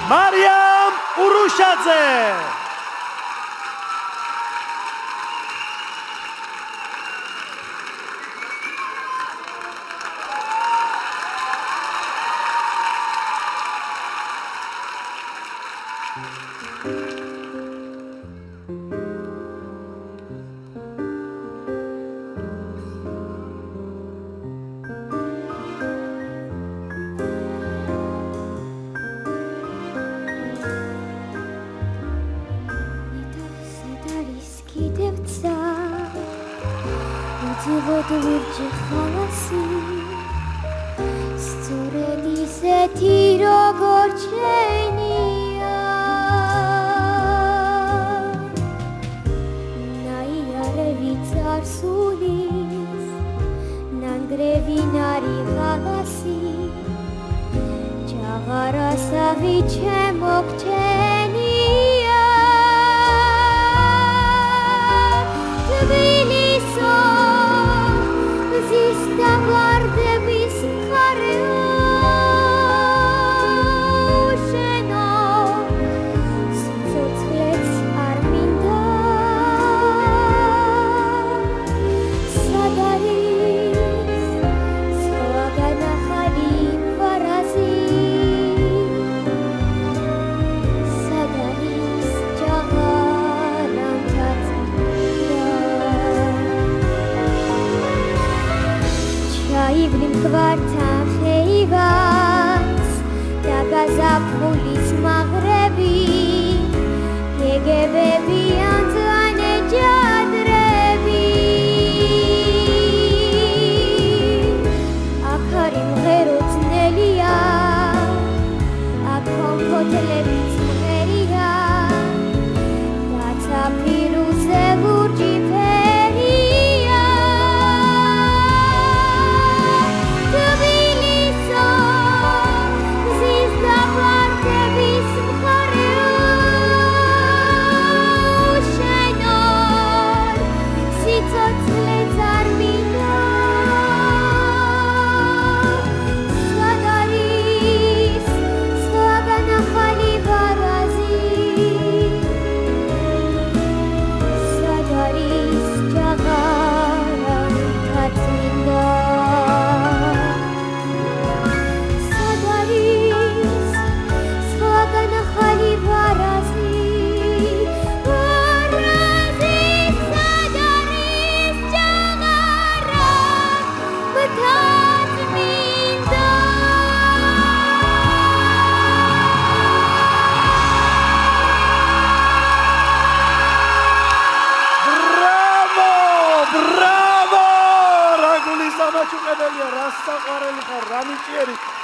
მარიამ ურუშაძე. ლურჯი ხალასი სწორედ ისეთი როგორ ჩენია ნაიარევი წარსულის ნანგრევი ნარი ხალასი ჯაღარასავი ჩემო გჩენია თბილისო Zista guarde mis careoșeno Sitoțleț arminda Sadaris Svagana halim varazi Sadaris jagaram Ivlim kvarta xeivats da gazapxulis maghrebi gegebebi antane jadrebi akharim gherotsnelia akhon kotelebits mgheria datsa piruze lurji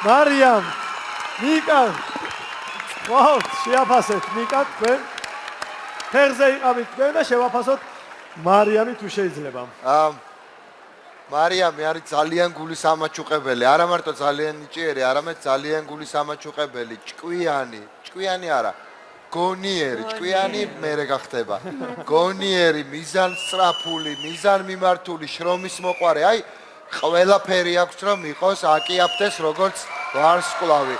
მარიამ ნიკა ვაუ შეაფასეთ ნიკა თქვენ ფერზე იყავით თქვენ და შევაფასოთ მარიამი თუ შეიძლება მარიამი არის ძალიან გულისამაჩუყებელი არა მარტო ძალიან ნიჭიერი არამედ ძალიან გულისამაჩუყებელი ჭკვიანი არა გონიერი ჭკვიანი მერე გახდება გონიერი მიზანსწრაფული მიზანმიმართული შრომის მოყვარე აი ყველაფერი აქვს რომ იყოს აკიაფდეს როგორც ვარსკვლავი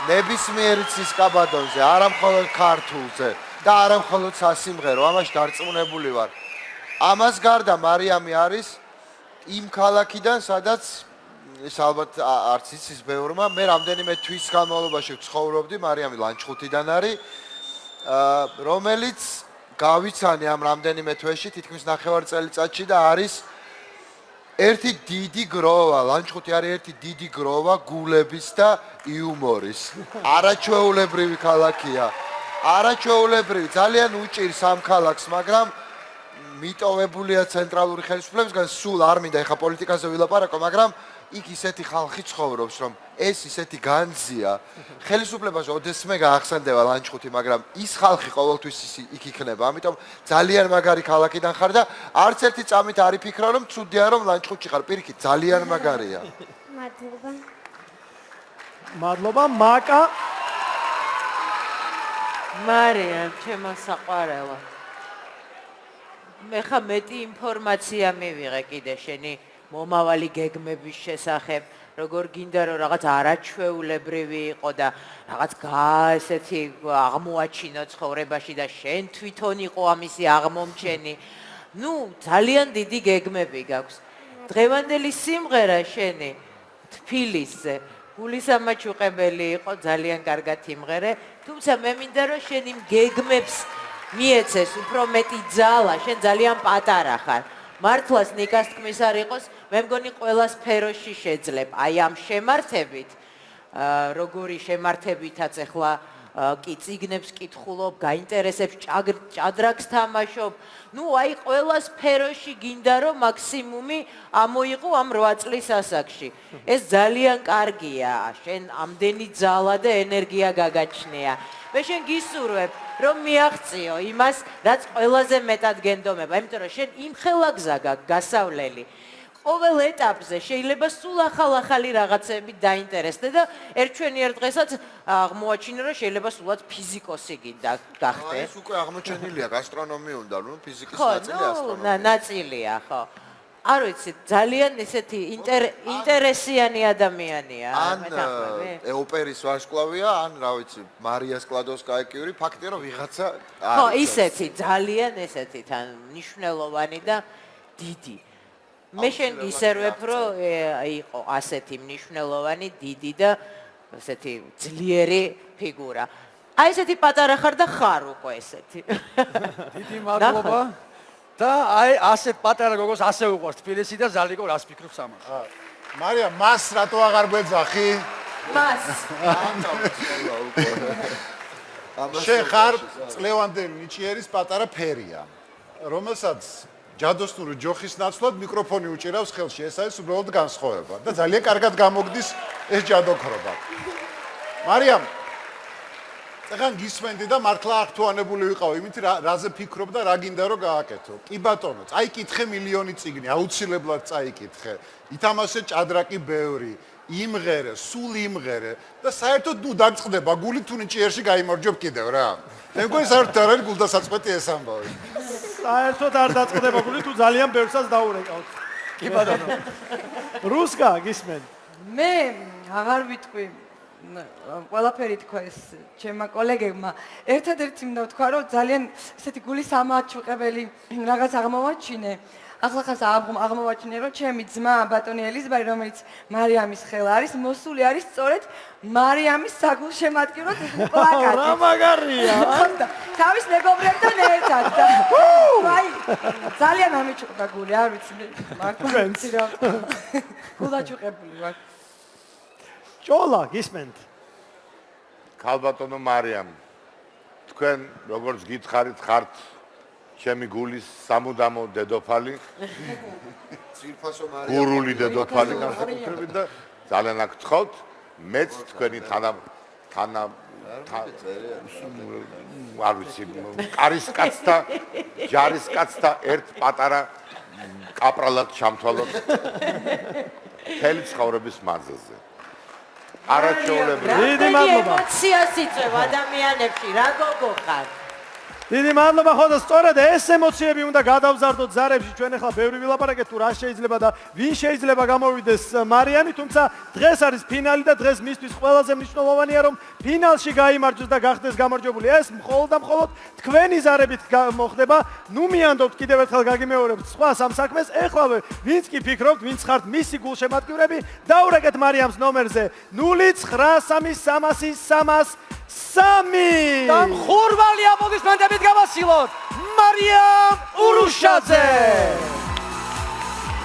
ნებისმიერი ცისკაბადონზე არა მხოლოდ ქართულზე და არა მხოლოდ სასიმღერო ამაში დარწმუნებული ვარ ამას გარდა მარიამი არის იმ ქალაქიდან სადაც ეს ალბათ არც იცის ბევრმა მე რამდენიმე თვის განმავლობაში ვცხოვრობდი მარიამი ლანჩხუთიდან არის რომელიც გავიცანი ამ რამდენიმე თვეში თითქმის 9 წელიწადში და არის ერთი დიდი გროვა, ლანჩხუთი არის ერთი დიდი გროვა გულების და იუმორის. არაჩვეულებრივი ქალაქია. არაჩვეულებრივი, ძალიან უჭირს ამ ქალაქს, მაგრამ მიტოვებულია ცენტრალური ხელისუფლებისგან, სულ არ მინდა ეხა პოლიტიკაზე ვილაპარაკო, მაგრამ იქ ისეთი ხალხი ცხოვრობს, რომ ეს ისეთი განძია. ხელისუფლებას ოდესმე გაახსენდება ლანჩხუთი, მაგრამ ის ხალხი ყოველთვის იქ იქნება. ამიტომ ძალიან მაგარი ქალაქიდან ხარ და არც ერთი წამით არ იფიქრო, რომ ცუდია რომ ლანჩხუთში ხარ. პირიქით, ძალიან მაგარია. მადლობა. მადლობა, მაკა. მარიამ, ჩემო საყვარელო. მე ხა მეტი ინფორმაცია მივიღე კიდე შენი მომავალი გეგმების შესახებ როგორ გინდა რომ რაღაც არაჩვეულებრივი იყო და რაღაც ესეთი აღმოაჩინო ცხოვრებაში და შენ თვითონ იყო ამისი აღმომჩენი. ნუ ძალიან დიდი გეგმები გაქვს. დღევანდელი სიმღერა შენი თბილისზე გულისამაჩუყებელი იყო, ძალიან კარგად იმღერე, თუმცა მე მინდა რომ შენ იმ გეგმებს მიეცეს უფრო მეტი ძალა, შენ ძალიან პატარა ხარ. მართლაც ნიკას თქმის არ იყოს, მე მგონი ყველა სფეროში შეძლებ. აი ამ შემართებით, როგორი შემართებითაც ახლა კი წიგნებს კითხულობ, გაინტერესებს ჭადრაკს თამაშობ. ნუ აი ყველა სფეროში გინდა რომ მაქსიმუმი ამოიღო ამ 8 წლის ასაკში. ეს ძალიან კარგია, შენ ამდენი ძალა და ენერგია გაგაჩნია. მე შენ გისურვებ რომ მიაღწიო იმას, რაც ყველაზე მეტად გენდომება, იმიტომ რომ შენ იმხელა გზა გაქვს გასავლელი. ყოველ ეტაპზე შეიძლება სულ ახალ-ახალი რაღაცები დაინტერესდე და ერთჩვენიერ დღესაც აღმოაჩინე რომ შეიძლება სულად ფიზიკოსი გინდა გახდე. ეს უკვე აღმოჩენილია, გასტრონომი უნდა, ნუ ფიზიკის ხო, ნაწილი ასტრონომია. ნაწილია, ხო. არ ვიცი, ძალიან ესეთი ინტერესიანი ადამიანია, მეთანხმები. ან ოპერის ვარსკვლავია, ან რა ვიცი, მარია სკლადოვსკაია-კიური, ფაქტია რომ ვიღაცა ხო, ისეთი, ძალიან ესეთი თან მნიშვნელოვანი და დიდი. მე შენ გისერვებ, რომ იყო ასეთი მნიშვნელოვანი, დიდი და ესეთი ძლიერი ფიგურა. აი ესეთი პატარა ხარ და ხარ უკვე ესეთი. დიდი მადლობა. და აი ასეთ პატარა გოგოს ასე უყვარს თბილისი და ზალიკო რას ფიქრობს ამას? მარია, მას რატო აღარ გვეძახი? მას შენ ხარ წლევანდელი ნიჭიერის პატარა ფერია, რომელსაც ჯადოსნური ჯოხის ნაცვლად მიკროფონი უჭირავს ხელში. ეს არის უბრალოდ განსხვავება და ძალიან კარგად გამოგდის ეს ჯადოქრობა. მარიამ, წეგან გისმენდი და მართლა აქტუანებული ვიყავ იმით, რაზე ფიქრობ და რა გინდა რომ გააკეთო. კი ბატონო, წაიკითხე მილიონი წიგნი, აუცილებლად წაიკითხე. ითამაშე ჭადრაკი ბევრი, იმღერე, სულ იმღერე და საერთოდ ნუ დაგწყდება გული თუ ნიჭიერში გაიმარჯვებ კიდევ რა. მე მგონი საერთოდ არ არის გულდასაწყვეტი ეს ამბავი. საერთოდ არ დაწყდება გული თუ ძალიან ბევრსაც დაურეკავთ. კი ბატონო. რუსკა გისმენ. მე აღარ ვიტყვი ყველაფერი თქვა ეს ჩემმა კოლეგებმა. ერთადერთი მინდა ვთქვა, რომ ძალიან ესეთი გულის ამაჩუყებელი რაღაც აღმოვაჩინე. ახლა ხას აღმოვაჩინე, რომ ჩემი ძმა ბატონი ელიზბარი, რომელიც მარიამის ხელა არის, მოსული არის სწორედ მარიამის საგულშემატკივროდ პლაკატი. რა მაგარია! თავის მეგობრებთან ერთად და აი ძალიან ამიჩუყდა გული, არ ვიცი, მართლა ვიცი რა. გულაჩუყებული ვარ. ჭოლა გისმენთ. ქალბატონო მარიამ, თქვენ როგორც გითხარით, ხართ ჩემი გულის სამუდამო დედოფალი, ძირფასო მარია. გურული დედოფალი განსაკუთრებით და ძალიან აქ გთხოვთ, მეც თქვენი არ ვიცი, კარისკაცთა, ჯარისკაცთა ერთ პატარა კაპრალად ჩამთვალოთ მთელი ცხოვრების მანძილზე. არაჩვეულებრივი. დიდი მადლობა. ემოციას იწვევ ადამიანებში, რა გოგო ხარ? დიდი მადლობა, ხო და სწორედ ეს ემოციები უნდა გადავზარდოთ ზარებში. ჩვენ ახლა ბევრი ვილაპარაკეთ თუ რა შეიძლება და ვინ შეიძლება გამოვიდეს მარიამი, თუმცა დღეს არის ფინალი და დღეს მისთვის ყველაზე მნიშვნელოვანია რომ ფინალში გაიმარჯვოს და გახდეს გამარჯვებული. ეს მხოლოდ და მხოლოდ თქვენი ზარებით მოხდება. ნუ მიანდობთ კიდევ ერთხელ გაგიმეორებთ სხვა სამ საქმეს. ეხლავე ვინც კი ფიქრობთ, ვინც ხართ მისი გულშემატკივრები, დაურეკეთ მარიამს ნომერზე 0930303. და მხურვალი აპლოდისმენტებით გავასილოთ მარიამ ურუშაძე.